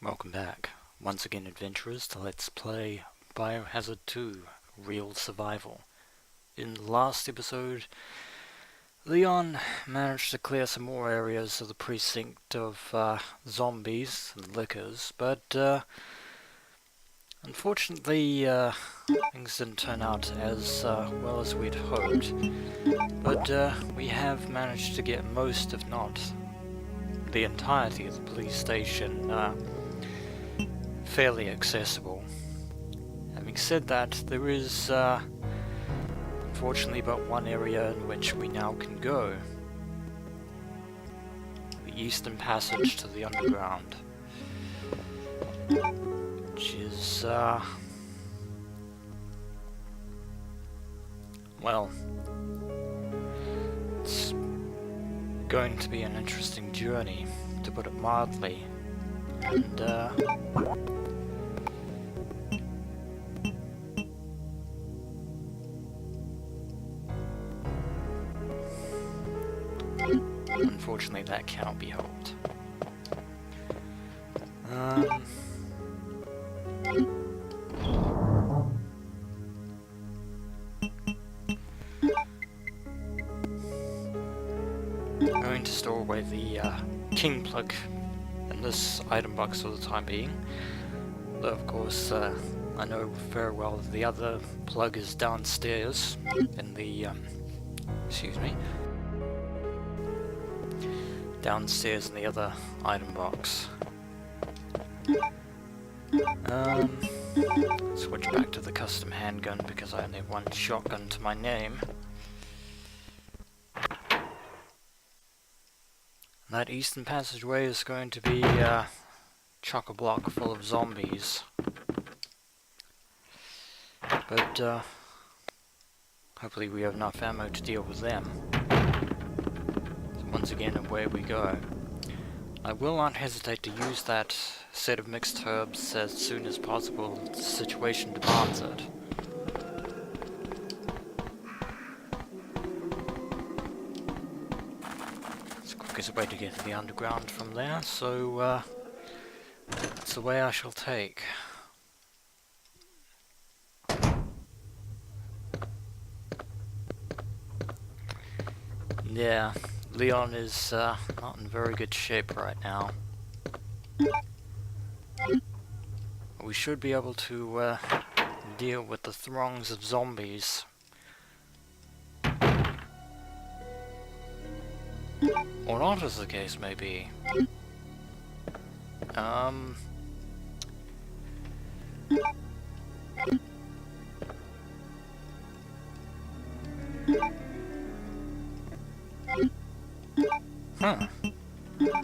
Welcome back, once again adventurers, to Let's Play Biohazard 2 Real Survival. In the last episode, Leon managed to clear some more areas of the precinct of zombies and lickers, but unfortunately things didn't turn out as well as we'd hoped. But we have managed to get most, if not the entirety of the police station fairly accessible. Having said that, there is unfortunately but one area in which we now can go. The eastern passage to the underground. Which is, well, it's going to be an interesting journey, to put it mildly. And, unfortunately, that cannot be helped. I'm going to store away the king plug in this item box for the time being. Though, of course, I know very well that the other plug is downstairs in the, downstairs in the other item box. Switch back to the custom handgun because I only have one shotgun to my name. That eastern passageway is going to be chock-a-block full of zombies. But hopefully we have enough ammo to deal with them. So once again, away we go. I will not hesitate to use that set of mixed herbs as soon as possible if the situation demands it. It's the quickest way to get to the underground from there, so that's the way I shall take. Yeah, Leon is not in very good shape right now. We should be able to deal with the throngs of zombies. Or not, as the case may be.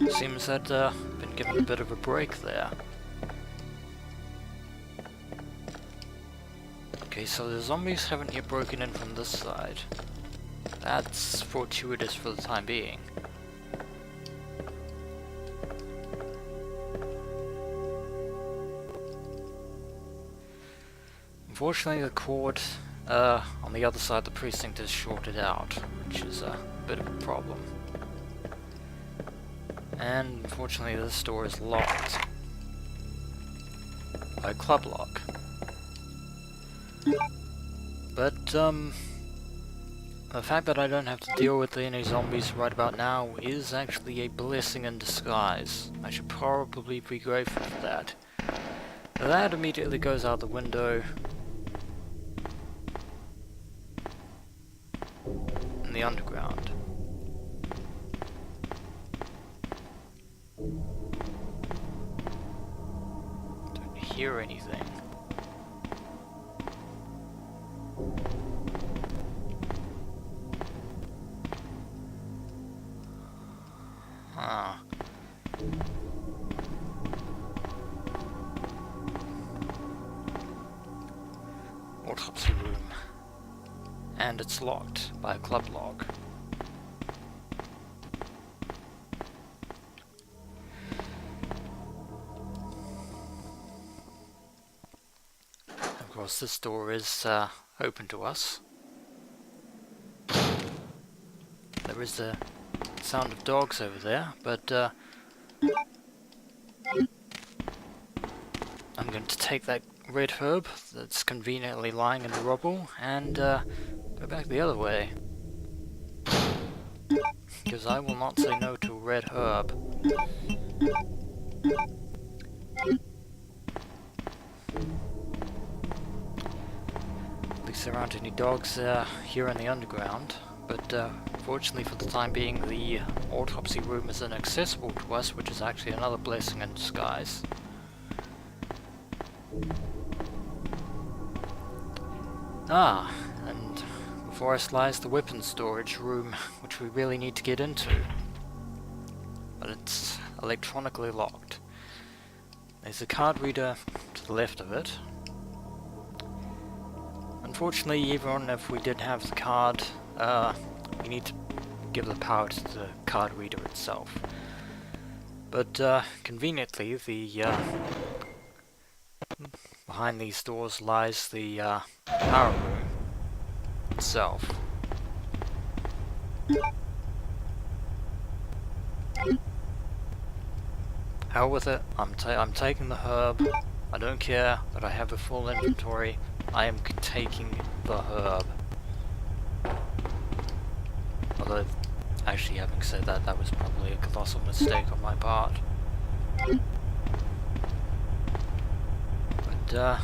Seems that been given a bit of a break there. Okay, so the zombies haven't yet broken in from this side. That's fortuitous for the time being. Unfortunately, the cord on the other side of the precinct is shorted out, which is a bit of a problem. And unfortunately, this door is locked by a club lock. But the fact that I don't have to deal with any zombies right about now is actually a blessing in disguise. I should probably be grateful for that. That immediately goes out the window. In the underground. Don't hear anything. Autopsy room. And it's locked by a club lock. Of course, this door is open to us. There is the sound of dogs over there, but going to take that red herb that's conveniently lying in the rubble and go back the other way. Because I will not say no to a red herb. At least there aren't any dogs here in the underground, but fortunately for the time being the autopsy room is inaccessible to us, which is actually another blessing in disguise. Ah, and before us lies the weapons storage room, which we really need to get into. But it's electronically locked. There's a card reader to the left of it. Unfortunately, even if we did have the card, we need to give the power to the card reader itself. But conveniently, the behind these doors lies the power room itself. Hell with it, I'm taking the herb. I don't care that I have a full inventory. I am taking the herb. Although, actually having said that, that was probably a colossal mistake on my part. But,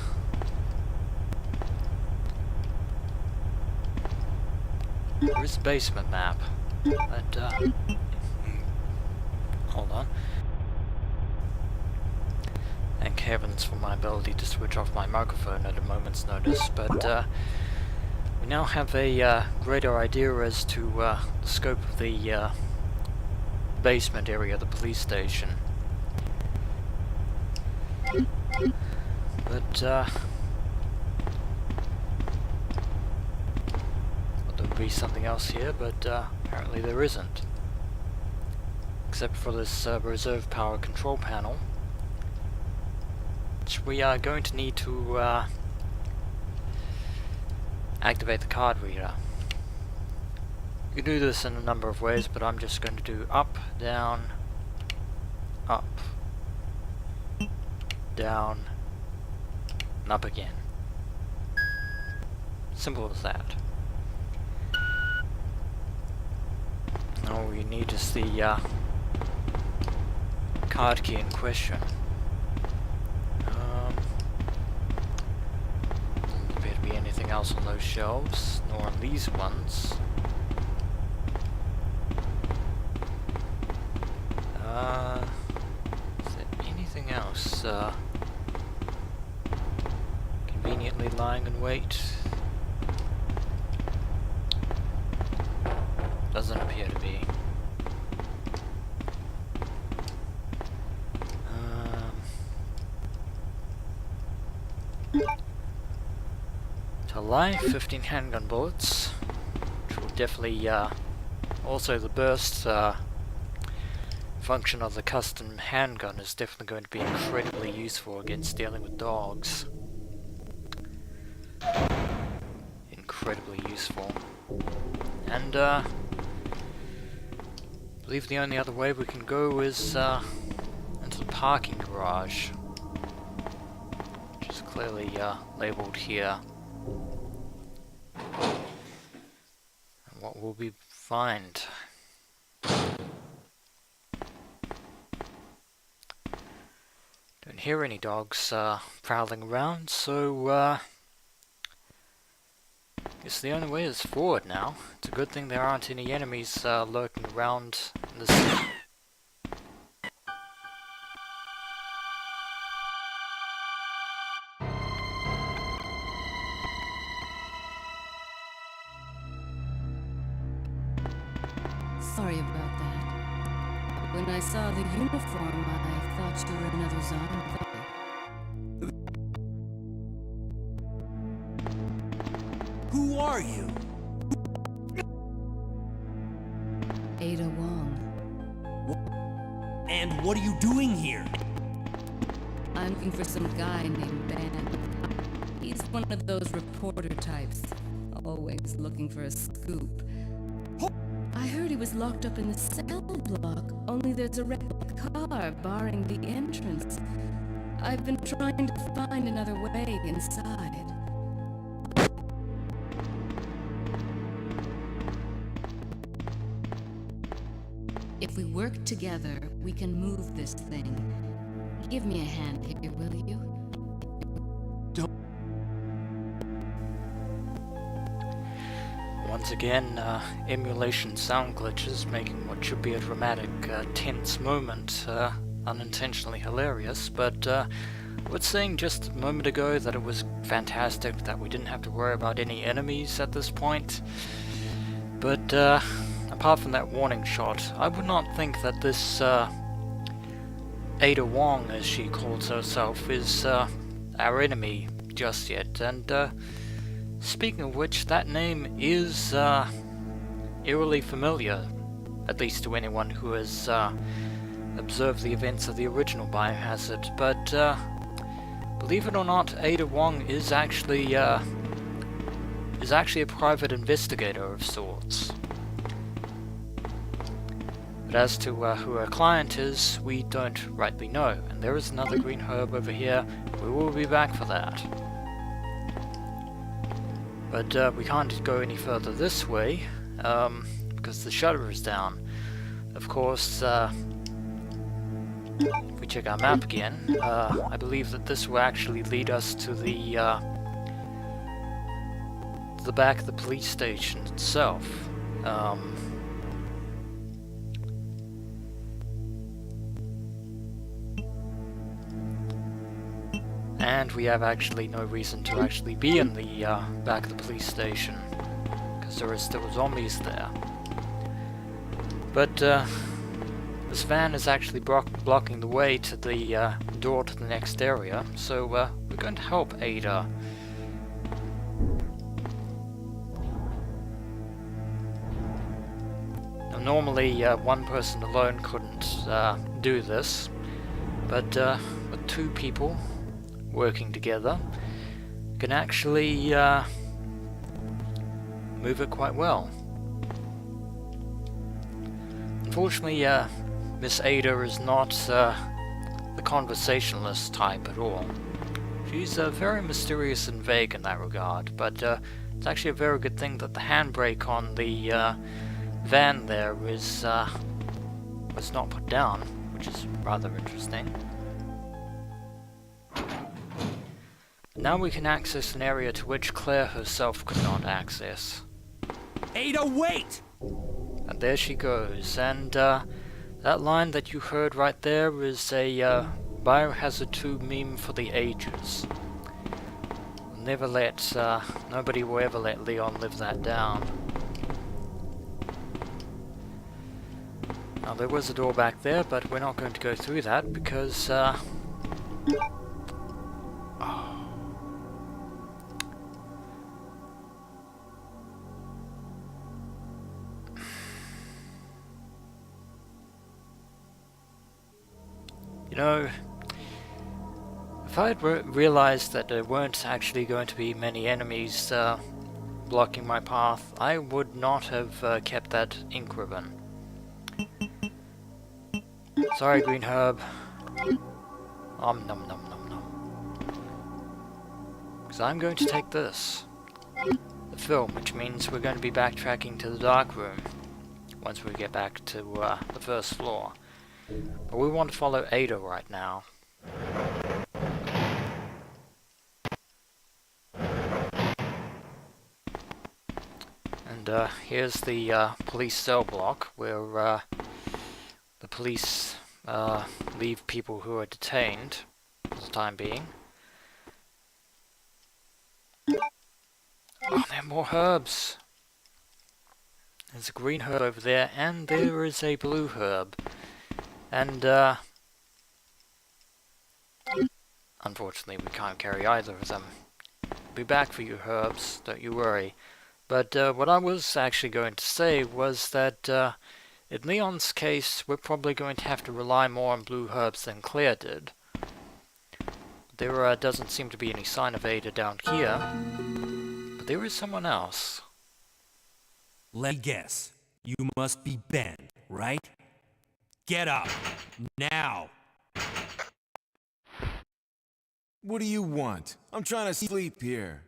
there is a basement map. But, hold on. Thank heavens for my ability to switch off my microphone at a moment's notice, but we now have a greater idea as to the scope of the basement area of the police station. But well, there would be something else here, but apparently there isn't. Except for this reserve power control panel, which we are going to need to activate the card reader. You can do this in a number of ways, but I'm just going to do up, down, down, and up again. Simple as that. All we need is the card key in question. Doesn't appear to be anything else on those shelves, nor on these ones. Is there anything else conveniently lying in wait? Doesn't appear to be. To life, 15 handgun bullets, which will definitely, also the burst function of the custom handgun is definitely going to be incredibly useful against dealing with dogs. Incredibly useful. And, I believe the only other way we can go is, into the parking garage, which is clearly, labeled here. And what will we find? Don't hear any dogs, prowling around, so, guess the only way is forward now. It's a good thing there aren't any enemies lurking around in this. Sorry about that. When I saw the uniform, I thought you were another zombie. Who are you? Ada Wong. And what are you doing here? I'm looking for some guy named Ben. He's one of those reporter types, always looking for a scoop. I heard he was locked up in the cell block, only there's a red car barring the entrance. I've been trying to find another way inside. If we work together, we can move this thing. Give me a hand here, will you? Once again, emulation sound glitches making what should be a dramatic, tense moment unintentionally hilarious, but I was saying just a moment ago that it was fantastic that we didn't have to worry about any enemies at this point. But apart from that warning shot, I would not think that this Ada Wong, as she calls herself, is our enemy just yet. And speaking of which, that name is eerily familiar, at least to anyone who has observed the events of the original Biohazard. But believe it or not, Ada Wong is actually a private investigator of sorts. But as to who her client is, we don't rightly know. And there is another green herb over here. We will be back for that. But we can't go any further this way, because the shutter is down. Of course, if we check our map again, I believe that this will actually lead us to the back of the police station itself. And we have actually no reason to actually be in the back of the police station, because there are still zombies there. But this van is actually blocking the way to the door to the next area, so we're going to help Ada. Now, normally one person alone couldn't do this, but with two people working together can actually move it quite well. Unfortunately, Miss Ada is not the conversationalist type at all. She's very mysterious and vague in that regard, but it's actually a very good thing that the handbrake on the van there was not put down, which is rather interesting. Now we can access an area to which Claire herself could not access. Ada, wait! And there she goes, and that line that you heard right there is a Biohazard 2 meme for the ages. Never let, nobody will ever let Leon live that down. Now there was a door back there, but we're not going to go through that because, you know, if I had realized that there weren't actually going to be many enemies blocking my path, I would not have kept that ink ribbon. Sorry, green herb. Nom nom nom nom nom. Because I'm going to take this, the film, which means we're going to be backtracking to the dark room once we get back to the first floor. But we want to follow Ada right now. And here's the police cell block where the police leave people who are detained for the time being. Oh, there are more herbs! There's a green herb over there, and there is a blue herb. And, unfortunately we can't carry either of them. Be back for you herbs, don't you worry. But, what I was actually going to say was that, in Leon's case, we're probably going to have to rely more on blue herbs than Claire did. There, doesn't seem to be any sign of Ada down here. But there is someone else. Let me guess. You must be Ben, right? Get up! Now! What do you want? I'm trying to sleep here.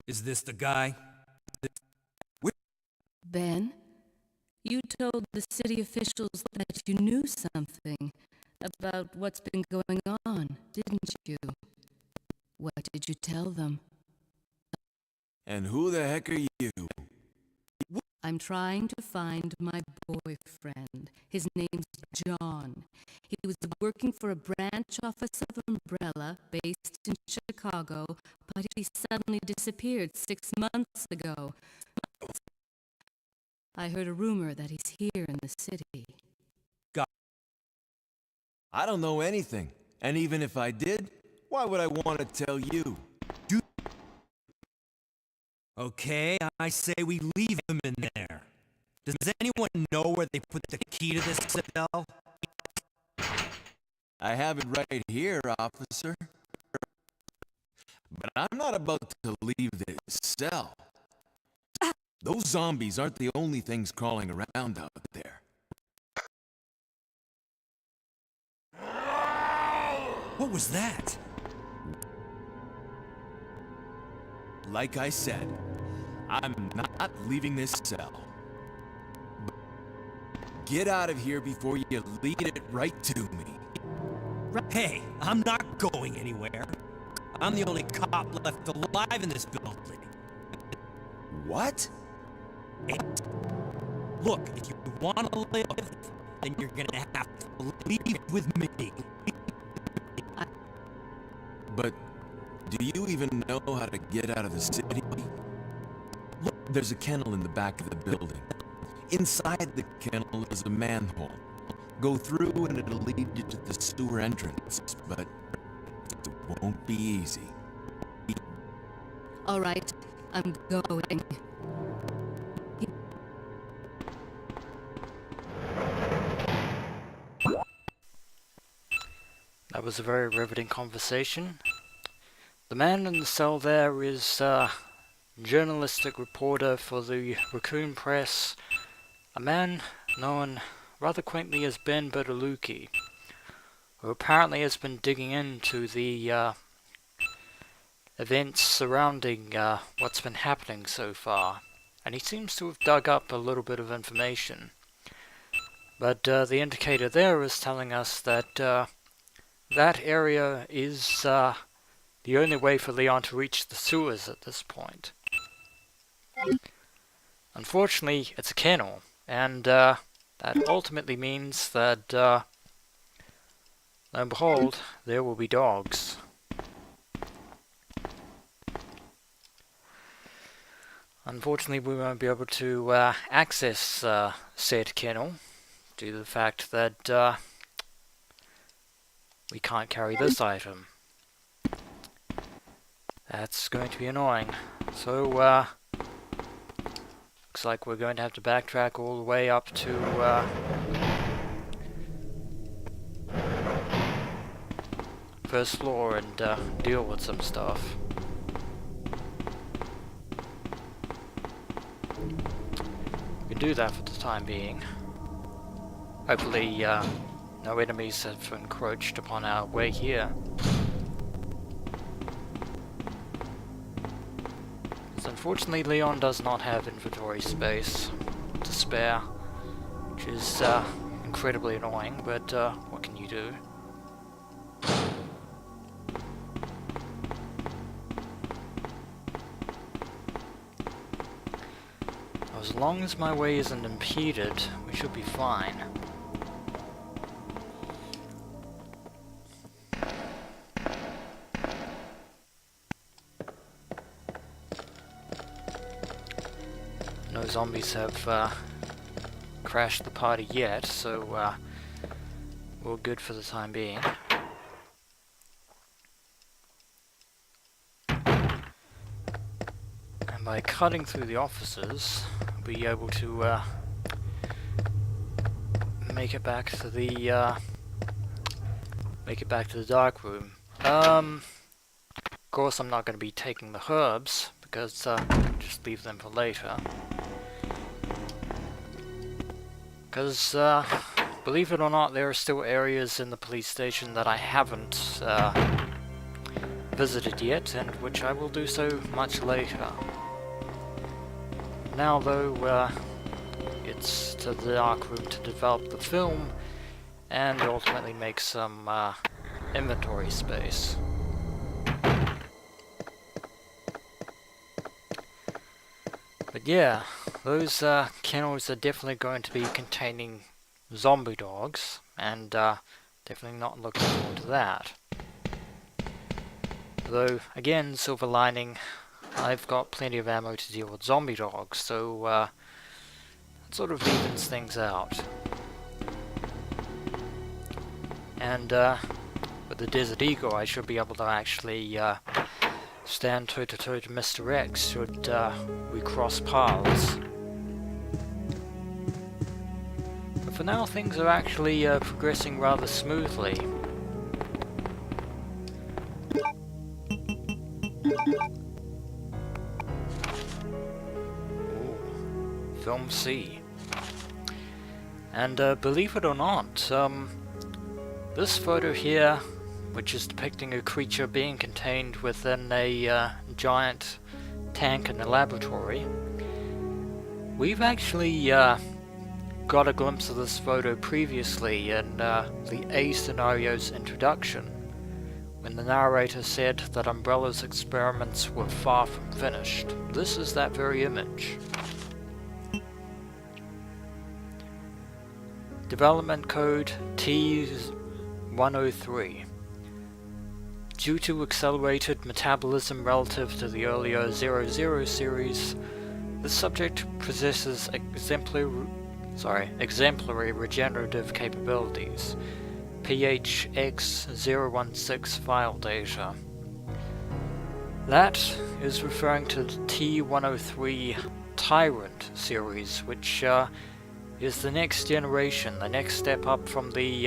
Is this the guy? Ben, you told the city officials that you knew something about what's been going on, didn't you? What did you tell them? And who the heck are you? I'm trying to find my boyfriend. His name's John. He was working for a branch office of Umbrella based in Chicago, but he suddenly disappeared 6 months ago. I heard a rumor that he's here in the city. I don't know anything. And even if I did, why would I want to tell you? Okay, I say we leave him in there. Does anyone know where they put the key to this cell? I have it right here, officer. But I'm not about to leave this cell. Those zombies aren't the only things crawling around out there. What was that? Like I said, I'm not leaving this cell. Get out of here before you lead it right to me. Hey, I'm not going anywhere. I'm the only cop left alive in this building. What? Look, if you want to live, then you're gonna have to leave with me. But do you even know how to get out of the city? Look, there's a kennel in the back of the building. Inside the kennel is a manhole. Go through and it'll lead you to the sewer entrance, but it won't be easy. All right, I'm going. That was a very riveting conversation. The man in the cell there is a journalistic reporter for the Raccoon Press, a man known rather quaintly as Ben Bertolucci, who apparently has been digging into the events surrounding what's been happening so far, and he seems to have dug up a little bit of information. But the indicator there is telling us that that area is the only way for Leon to reach the sewers at this point. Unfortunately, it's a kennel, and that ultimately means that, lo and behold, there will be dogs. Unfortunately, we won't be able to access said kennel due to the fact that we can't carry this item. That's going to be annoying. So, looks like we're going to have to backtrack all the way up to first floor and deal with some stuff. We can do that for the time being. Hopefully, no enemies have encroached upon our way here. Unfortunately, Leon does not have inventory space to spare, which is incredibly annoying, but what can you do? As long as my way isn't impeded, we should be fine. No zombies have crashed the party yet, so we're good for the time being. And by cutting through the offices, we'll be able to make it back to the dark room. Of course, I'm not going to be taking the herbs because just leave them for later. Because believe it or not, there are still areas in the police station that I haven't visited yet, and which I will do so much later. Now though, it's to the dark room to develop the film and ultimately make some inventory space. But yeah, those kennels are definitely going to be containing zombie dogs, and definitely not looking forward to that. Though, again, silver lining, I've got plenty of ammo to deal with zombie dogs, so it sort of evens things out. And with the Desert Eagle, I should be able to actually stand toe-to-toe to Mr. X should we cross paths. But for now, things are actually progressing rather smoothly. Ooh, Film C. And believe it or not, this photo here, which is depicting a creature being contained within a giant tank in a laboratory, we've actually got a glimpse of this photo previously in the A scenario's introduction, when the narrator said that Umbrella's experiments were far from finished. This is that very image. Development code T103. Due to accelerated metabolism relative to the earlier 00 series, the subject possesses exemplary regenerative capabilities. PHX016 file data. That is referring to the T103 Tyrant series, which is the next generation, the next step up from the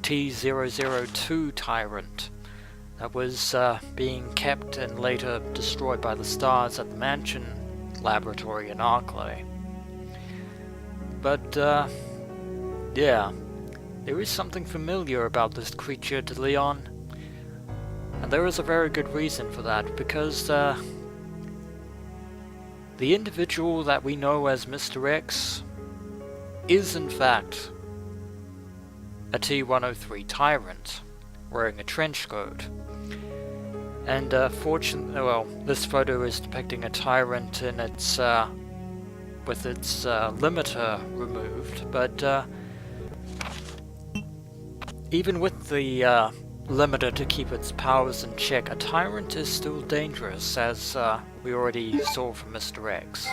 T002 Tyrant that was being kept and later destroyed by the stars at the Mansion Laboratory in Arklay. But yeah, there is something familiar about this creature to Leon, and there is a very good reason for that, because the individual that we know as Mr. X is in fact a T103 Tyrant, wearing a trench coat. And fortunately, well, this photo is depicting a Tyrant in its with its limiter removed, but even with the limiter to keep its powers in check, a Tyrant is still dangerous, as we already saw from Mr. X.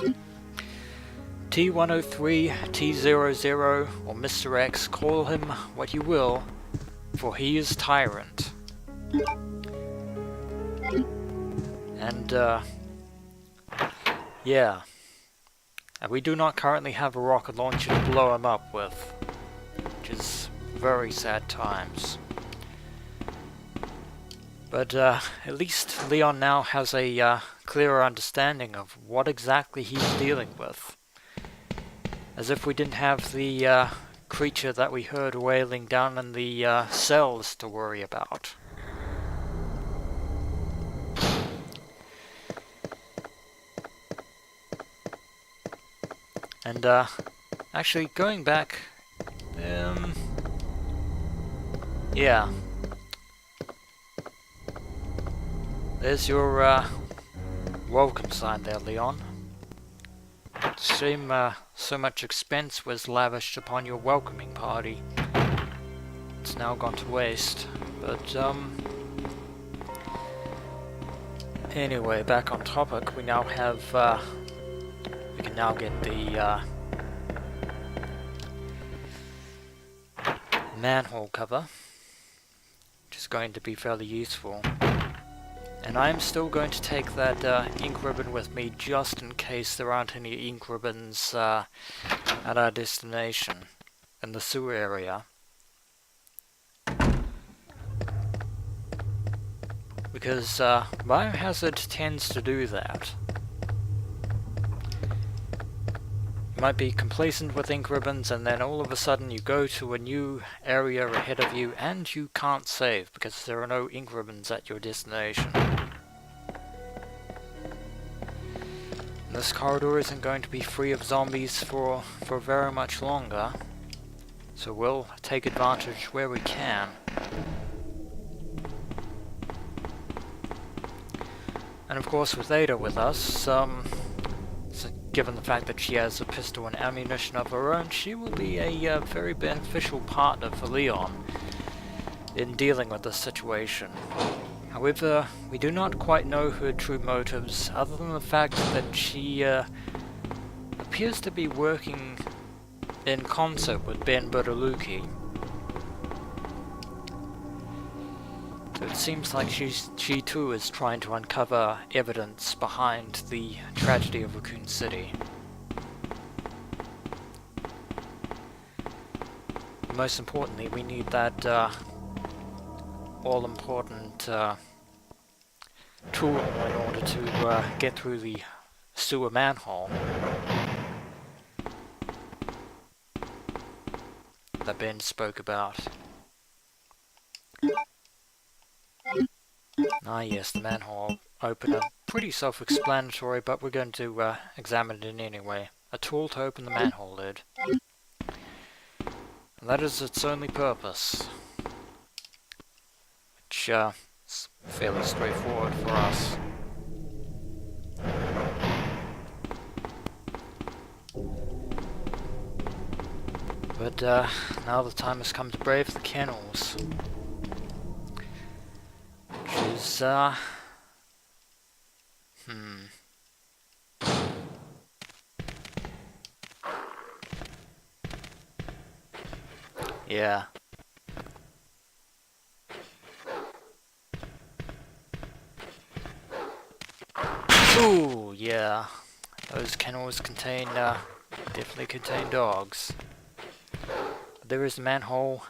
T103, T00, or Mr. X, call him what you will, for he is Tyrant. And yeah, and we do not currently have a rocket launcher to blow him up with, which is very sad times. But at least Leon now has a clearer understanding of what exactly he's dealing with. As if we didn't have the creature that we heard wailing down in the cells to worry about. And actually going back, yeah, there's your welcome sign there, Leon. Shame so much expense was lavished upon your welcoming party. It's now gone to waste. But anyway, back on topic, we now have we can now get the manhole cover, which is going to be fairly useful. And I'm still going to take that ink ribbon with me just in case there aren't any ink ribbons at our destination in the sewer area. Because Biohazard tends to do that. You might be complacent with ink ribbons, and then all of a sudden you go to a new area ahead of you and you can't save because there are no ink ribbons at your destination. This corridor isn't going to be free of zombies for very much longer, so we'll take advantage where we can. And of course with Ada with us, given the fact that she has a pistol and ammunition of her own, she will be a very beneficial partner for Leon in dealing with this situation. However, we do not quite know her true motives, other than the fact that she appears to be working in concert with Ben Bertolucci. So it seems like she too is trying to uncover evidence behind the tragedy of Raccoon City. Most importantly, we need that all-important tool in order to get through the sewer manhole that Ben spoke about. Ah yes, the manhole opener. Pretty self-explanatory, but we're going to examine it anyway. A tool to open the manhole lid. And that is its only purpose. Which is fairly straightforward for us. But now the time has come to brave the kennels. Which is, yeah. Ooh, yeah. Those kennels contain, definitely contain dogs. But there is a manhole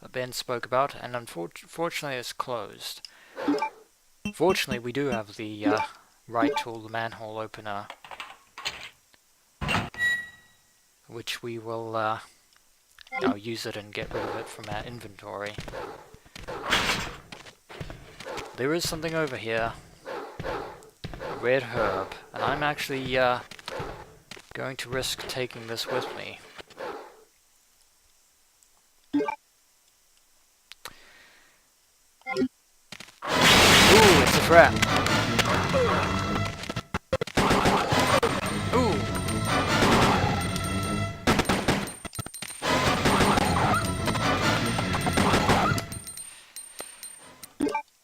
that Ben spoke about, and unfortunately it's closed. Fortunately, we do have the right tool, the manhole opener, which we will now use it and get rid of it from our inventory. There is something over here, a red herb, and I'm actually going to risk taking this with me. Ooh, it's a trap. Ooh.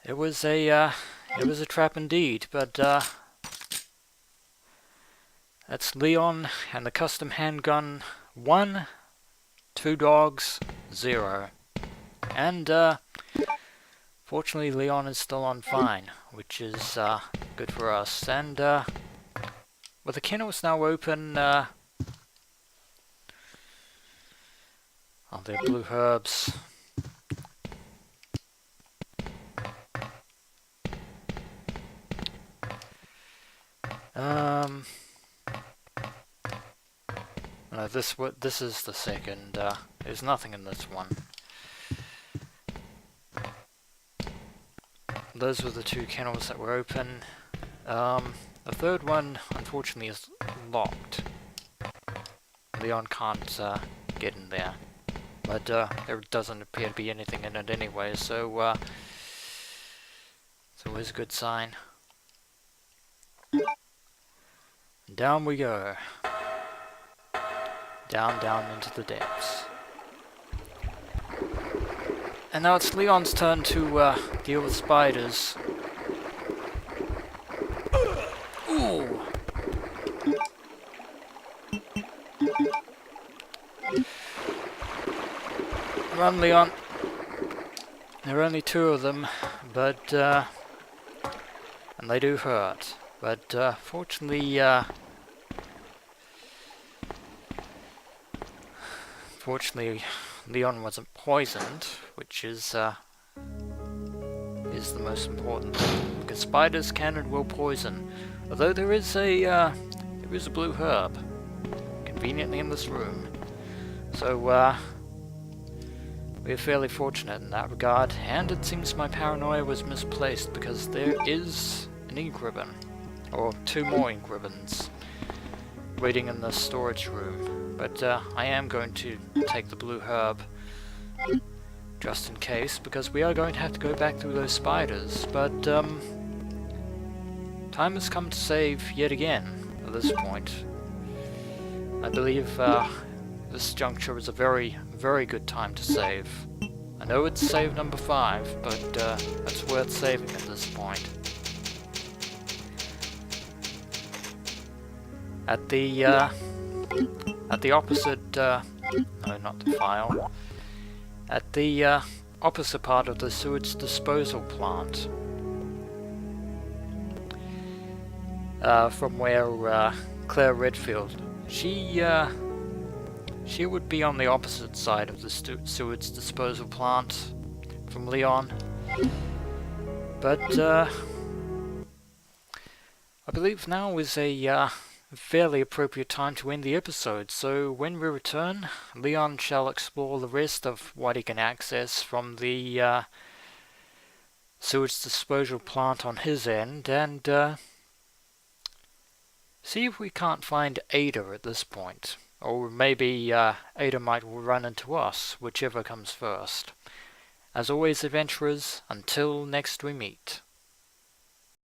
It was a trap indeed, but that's Leon and the custom handgun 1, 2 dogs, 0. And fortunately Leon is still on fine, which is good for us. And with the kennels now open, oh, they're blue herbs. No, this is the second. There's nothing in this one. Those were the 2 kennels that were open. The third one, unfortunately, is locked. Leon can't get in there. But there doesn't appear to be anything in it anyway, so it's always a good sign. Down we go. Down, down into the depths. And now it's Leon's turn to deal with spiders. Ooh! Run, Leon. There are only 2 of them, but and they do hurt. But fortunately, Leon wasn't poisoned, which is the most important thing, because spiders can and will poison. Although there is a blue herb. You can conveniently in this room. So, we're fairly fortunate in that regard, and it seems my paranoia was misplaced because there is an ink ribbon, or 2 more ink ribbons, waiting in the storage room. But I am going to take the blue herb, just in case, because we are going to have to go back through those spiders. But time has come to save yet again at this point. I believe this juncture is a very, very good time to save. I know it's save number 5, but it's worth saving at this point. At the opposite, no, not the file. At the opposite part of the sewage disposal plant, from where Claire Redfield, she would be on the opposite side of the sewage disposal plant from Leon. But I believe now is a fairly appropriate time to end the episode, so when we return, Leon shall explore the rest of what he can access from the sewage disposal plant on his end, and see if we can't find Ada at this point. Or maybe Ada might run into us, whichever comes first. As always, adventurers, until next we meet.